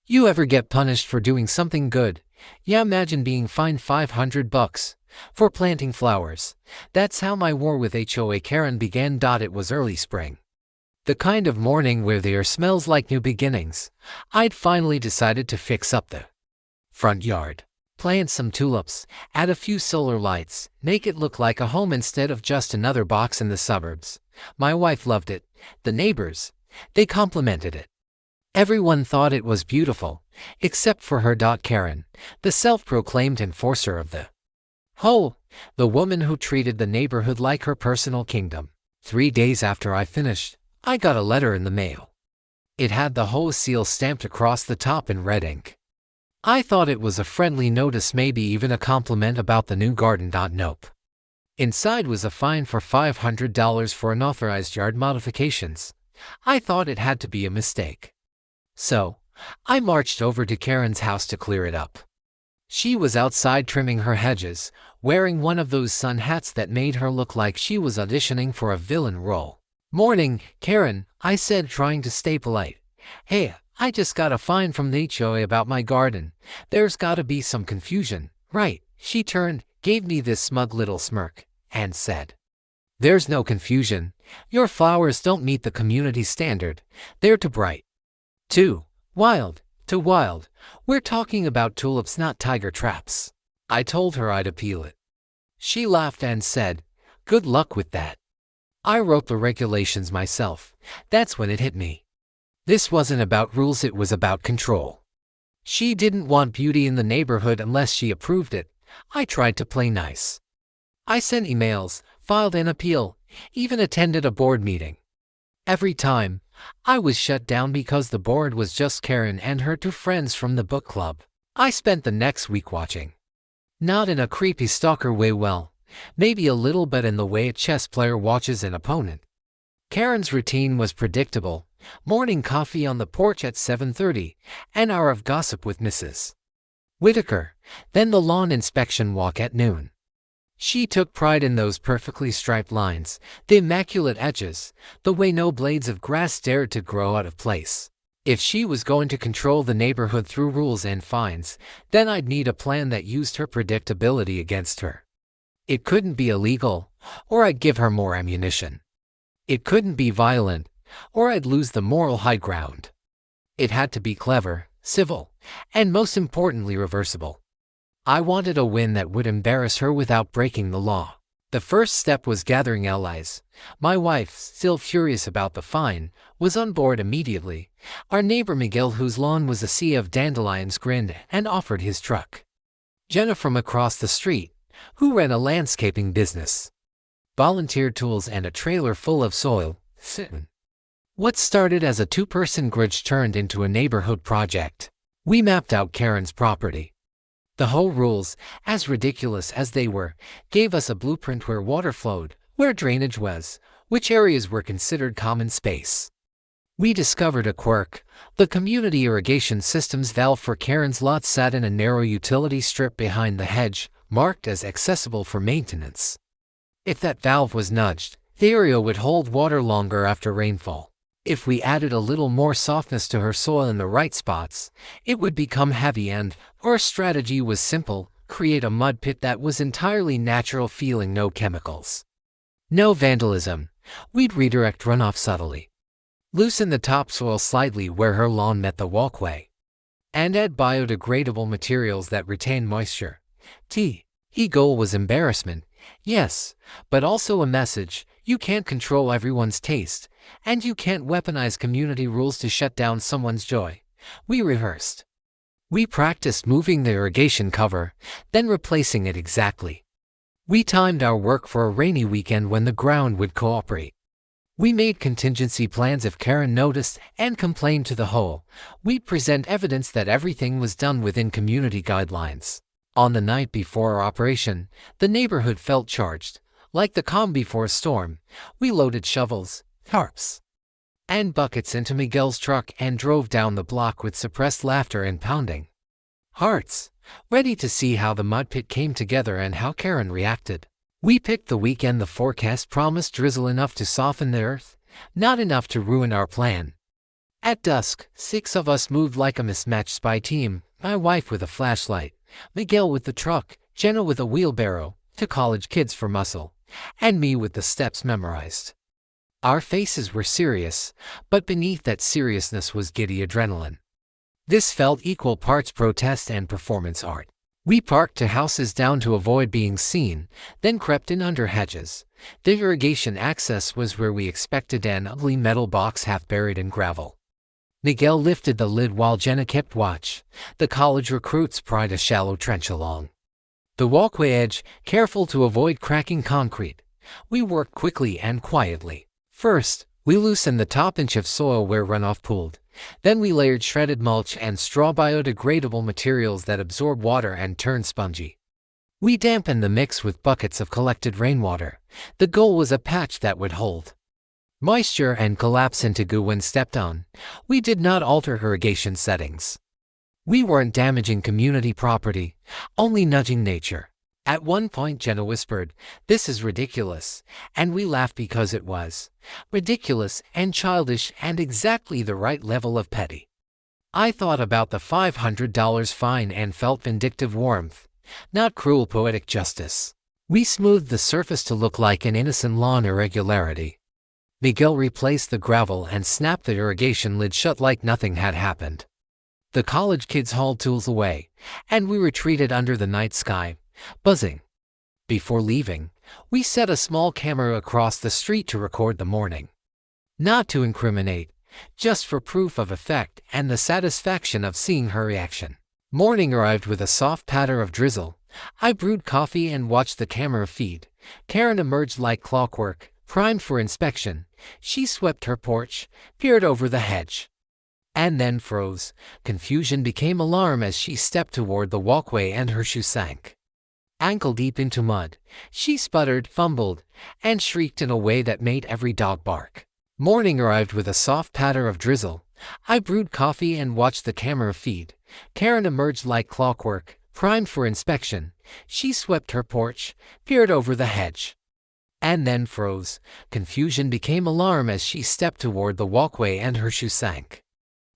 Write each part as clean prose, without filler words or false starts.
You ever get punished for doing something good? Yeah, imagine being fined $500 for planting flowers. That's how my war with HOA Karen began. It was early spring. The kind of morning where the air smells like new beginnings. I'd finally decided to fix up the front yard. Plant some tulips, add a few solar lights, make it look like a home instead of just another box in the suburbs. My wife loved it. The neighbors, they complimented it. Everyone thought it was beautiful, except for her. Karen, the self-proclaimed enforcer of the HOA, the woman who treated the neighborhood like her personal kingdom. 3 days after I finished, I got a letter in the mail. It had the HOA seal stamped across the top in red ink. I thought it was a friendly notice, maybe even a compliment about the new garden. Nope. Inside was a fine for $500 for unauthorized yard modifications. I thought it had to be a mistake. So, I marched over to Karen's house to clear it up. She was outside trimming her hedges, wearing one of those sun hats that made her look like she was auditioning for a villain role. "Morning, Karen," I said, trying to stay polite. "Hey, I just got a fine from the HOA about my garden. There's gotta be some confusion, right?" She turned, gave me this smug little smirk, and said, "There's no confusion. Your flowers don't meet the community standard. They're too bright. Too wild. We're talking about tulips, not tiger traps." I told her I'd appeal it. She laughed and said, "Good luck with that." I wrote the regulations myself. That's when it hit me. This wasn't about rules, it was about control. She didn't want beauty in the neighborhood unless she approved it. I tried to play nice. I sent emails, filed an appeal, even attended a board meeting. Every time, I was shut down because the board was just Karen and her 2 friends from the book club. I spent the next week watching. Not in a creepy stalker way, well, maybe a little bit in the way a chess player watches an opponent. Karen's routine was predictable. Morning coffee on the porch at 7:30, an hour of gossip with Mrs. Whitaker, then the lawn inspection walk at noon. She took pride in those perfectly striped lines, the immaculate edges, the way no blades of grass dared to grow out of place. If she was going to control the neighborhood through rules and fines, then I'd need a plan that used her predictability against her. It couldn't be illegal, or I'd give her more ammunition. It couldn't be violent, or I'd lose the moral high ground. It had to be clever, civil, and most importantly reversible. I wanted a win that would embarrass her without breaking the law. The first step was gathering allies. My wife, still furious about the fine, was on board immediately. Our neighbor Miguel, whose lawn was a sea of dandelions, grinned and offered his truck. Jenna from across the street, who ran a landscaping business, volunteered tools and a trailer full of soil. What started as a 2-person grudge turned into a neighborhood project. We mapped out Karen's property. The whole rules, as ridiculous as they were, gave us a blueprint where water flowed, where drainage was, which areas were considered common space. We discovered a quirk. The community irrigation system's valve for Karen's lot sat in a narrow utility strip behind the hedge, marked as accessible for maintenance. If that valve was nudged, the area would hold water longer after rainfall. If we added a little more softness to her soil in the right spots, it would become heavy, and our strategy was simple: create a mud pit that was entirely natural feeling, no chemicals, no vandalism. We'd redirect runoff subtly, loosen the topsoil slightly where her lawn met the walkway, and add biodegradable materials that retain moisture. The goal was embarrassment, yes, but also a message: you can't control everyone's taste, and you can't weaponize community rules to shut down someone's joy. We rehearsed. We practiced moving the irrigation cover, then replacing it exactly. We timed our work for a rainy weekend when the ground would cooperate. We made contingency plans if Karen noticed and complained to the HOA. We'd present evidence that everything was done within community guidelines. On the night before our operation, the neighborhood felt charged. Like the calm before a storm, we loaded shovels, tarps, and buckets into Miguel's truck and drove down the block with suppressed laughter and pounding hearts, ready to see how the mud pit came together and how Karen reacted. We picked the weekend the forecast promised drizzle enough to soften the earth, not enough to ruin our plan. At dusk, 6 of us moved like a mismatched spy team, my wife with a flashlight, Miguel with the truck, Jenna with a wheelbarrow, 2 college kids for muscle, and me with the steps memorized. Our faces were serious, but beneath that seriousness was giddy adrenaline. This felt equal parts protest and performance art. We parked 2 houses down to avoid being seen, then crept in under hedges. The irrigation access was where we expected, an ugly metal box half buried in gravel. Miguel lifted the lid while Jenna kept watch. The college recruits pried a shallow trench along the walkway edge, careful to avoid cracking concrete. We worked quickly and quietly. First, we loosened the top inch of soil where runoff pooled. Then we layered shredded mulch and straw, biodegradable materials that absorb water and turn spongy. We dampened the mix with buckets of collected rainwater. The goal was a patch that would hold moisture and collapse into goo when stepped on. We did not alter irrigation settings. We weren't damaging community property, only nudging nature. At one point Jenna whispered, "This is ridiculous," and we laughed because it was ridiculous and childish and exactly the right level of petty. I thought about the $500 fine and felt vindictive warmth, not cruel poetic justice. We smoothed the surface to look like an innocent lawn irregularity. Miguel replaced the gravel and snapped the irrigation lid shut like nothing had happened. The college kids hauled tools away, and we retreated under the night sky, buzzing. Before leaving, we set a small camera across the street to record the morning. Not to incriminate, just for proof of effect and the satisfaction of seeing her reaction. Morning arrived with a soft patter of drizzle. I brewed coffee and watched the camera feed. Karen emerged like clockwork, primed for inspection. She swept her porch, peered over the hedge, and then froze. Confusion became alarm as she stepped toward the walkway and her shoe sank ankle deep into mud. She sputtered, fumbled, and shrieked in a way that made every dog bark. Morning arrived with a soft patter of drizzle. I brewed coffee and watched the camera feed. Karen emerged like clockwork, primed for inspection. She swept her porch, peered over the hedge, and then froze. Confusion became alarm as she stepped toward the walkway and her shoe sank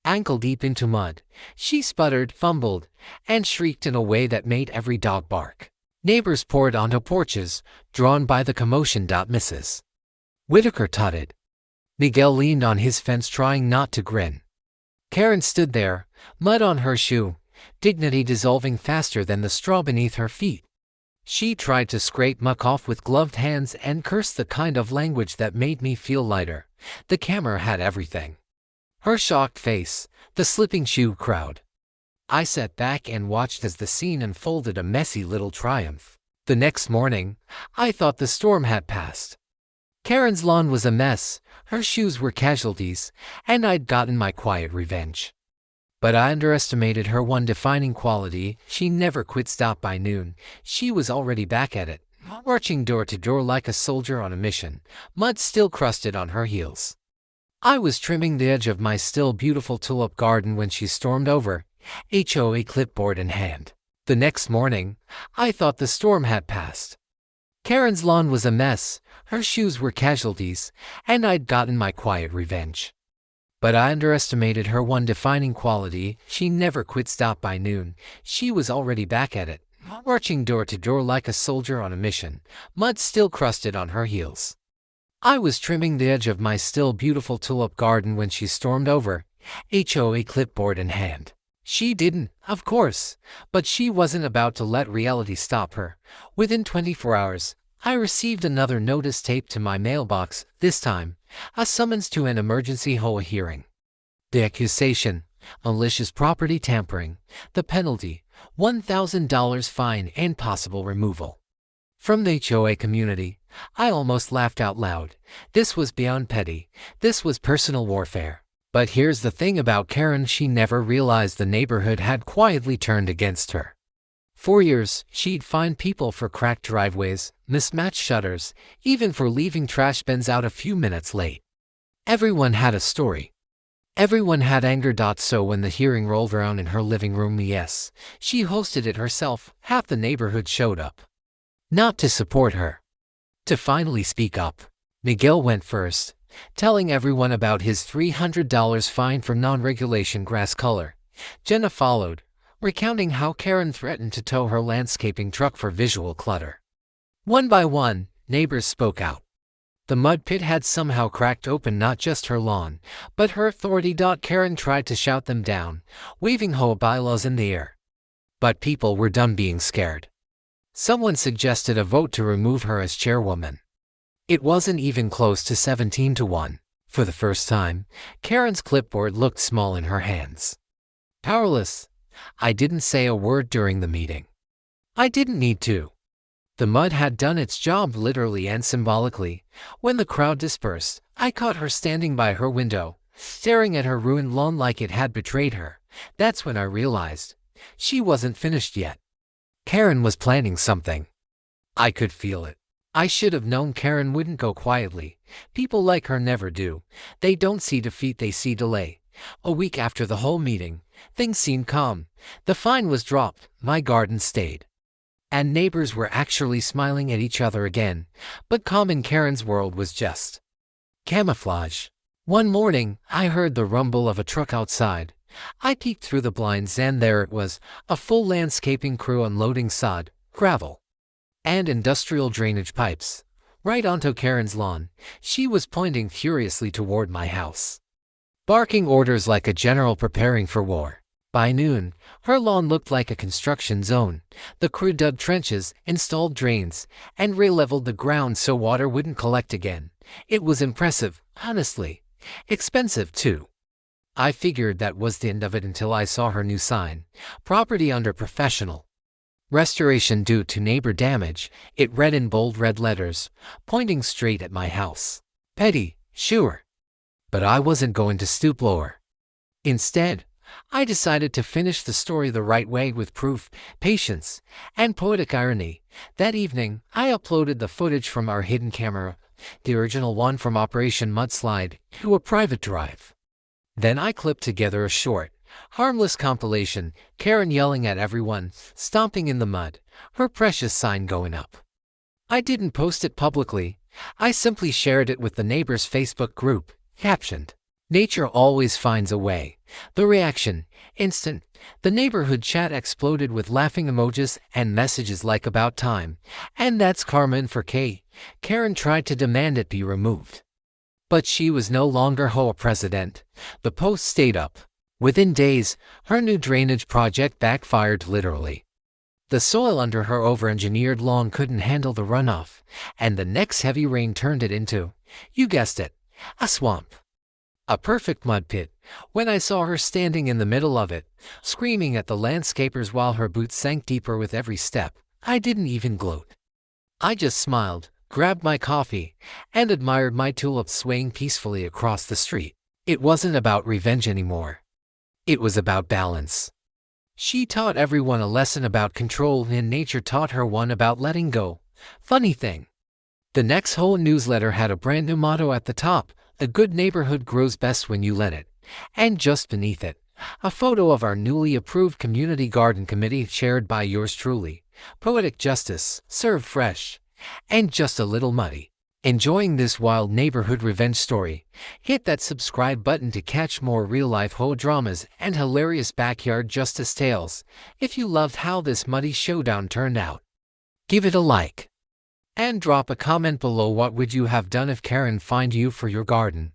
ankle deep into mud. She sputtered, fumbled, and shrieked in a way that made every dog bark. Neighbors poured onto porches, drawn by the commotion. Mrs. Whitaker tutted. Miguel leaned on his fence trying not to grin. Karen stood there, mud on her shoe, dignity dissolving faster than the straw beneath her feet. She tried to scrape muck off with gloved hands and cursed the kind of language that made me feel lighter. The camera had everything. Her shocked face, the slipping shoe crowd. I sat back and watched as the scene unfolded, a messy little triumph. The next morning, I thought the storm had passed. Karen's lawn was a mess, her shoes were casualties, and I'd gotten my quiet revenge. But I underestimated her one defining quality: she never quit. Stop by noon, she was already back at it, marching door to door like a soldier on a mission, mud still crusted on her heels. I was trimming the edge of my still beautiful tulip garden when she stormed over, HOA clipboard in hand. The next morning, I thought the storm had passed. Karen's lawn was a mess, her shoes were casualties, and I'd gotten my quiet revenge. But I underestimated her one defining quality: she never quit. Stop by noon, she was already back at it, marching door to door like a soldier on a mission, mud still crusted on her heels. I was trimming the edge of my still beautiful tulip garden when she stormed over, HOA clipboard in hand. She didn't, of course, but she wasn't about to let reality stop her. Within 24 hours, I received another notice taped to my mailbox, this time, a summons to an emergency HOA hearing. The accusation: malicious property tampering. The penalty: $1,000 fine and possible removal. From the HOA community, I almost laughed out loud. This was beyond petty. This was personal warfare. But here's the thing about Karen: she never realized the neighborhood had quietly turned against her. For years, she'd fined people for cracked driveways, mismatched shutters, even for leaving trash bins out a few minutes late. Everyone had a story. Everyone had anger. So when the hearing rolled around in her living room, yes, she hosted it herself, half the neighborhood showed up. Not to support her, to finally speak up. Miguel went first, telling everyone about his $300 fine for non-regulation grass color. Jenna followed, recounting how Karen threatened to tow her landscaping truck for visual clutter. One by one, neighbors spoke out. The mud pit had somehow cracked open not just her lawn, but her authority. Karen tried to shout them down, waving HOA bylaws in the air. But people were done being scared. Someone suggested a vote to remove her as chairwoman. It wasn't even close to 17-1. For the first time, Karen's clipboard looked small in her hands. Powerless. I didn't say a word during the meeting. I didn't need to. The mud had done its job literally and symbolically. When the crowd dispersed, I caught her standing by her window, staring at her ruined lawn like it had betrayed her. That's when I realized she wasn't finished yet. Karen was planning something. I could feel it. I should have known Karen wouldn't go quietly. People like her never do. They don't see defeat, they see delay. A week after the whole meeting, things seemed calm. The fine was dropped, my garden stayed. And neighbors were actually smiling at each other again. But calm in Karen's world was just camouflage. One morning, I heard the rumble of a truck outside. I peeked through the blinds and there it was, a full landscaping crew unloading sod, gravel, and industrial drainage pipes, right onto Karen's lawn. She was pointing furiously toward my house, barking orders like a general preparing for war. By noon, her lawn looked like a construction zone. The crew dug trenches, installed drains, and re-leveled the ground so water wouldn't collect again. It was impressive, honestly. Expensive, too. I figured that was the end of it until I saw her new sign. Property under professional restoration due to neighbor damage. It read in bold red letters, pointing straight at my house. Petty, sure. But I wasn't going to stoop lower. Instead, I decided to finish the story the right way with proof, patience, and poetic irony. That evening, I uploaded the footage from our hidden camera, the original one from Operation Mudslide, to a private drive. Then I clipped together a short, harmless compilation, Karen yelling at everyone, stomping in the mud, her precious sign going up. I didn't post it publicly. I simply shared it with the neighbors' Facebook group, captioned, "Nature always finds a way." The reaction, instant. The neighborhood chat exploded with laughing emojis and messages like "about time," and "that's Carmen for K." Karen tried to demand it be removed. But she was no longer HOA president. The post stayed up. Within days, her new drainage project backfired literally. The soil under her over-engineered lawn couldn't handle the runoff, and the next heavy rain turned it into, you guessed it, a swamp. A perfect mud pit. When I saw her standing in the middle of it, screaming at the landscapers while her boots sank deeper with every step, I didn't even gloat. I just smiled, grabbed my coffee, and admired my tulips swaying peacefully across the street. It wasn't about revenge anymore. It was about balance. She taught everyone a lesson about control, and nature taught her one about letting go. Funny thing, the next HOA newsletter had a brand new motto at the top: "A good neighborhood grows best when you let it." And just beneath it, a photo of our newly approved community garden committee chaired by yours truly. Poetic justice, served fresh, and just a little muddy. Enjoying this wild neighborhood revenge story? Hit that subscribe button to catch more real-life HOA dramas and hilarious backyard justice tales. If you loved how this muddy showdown turned out, give it a like. And drop a comment below. What would you have done if Karen fined you for your garden?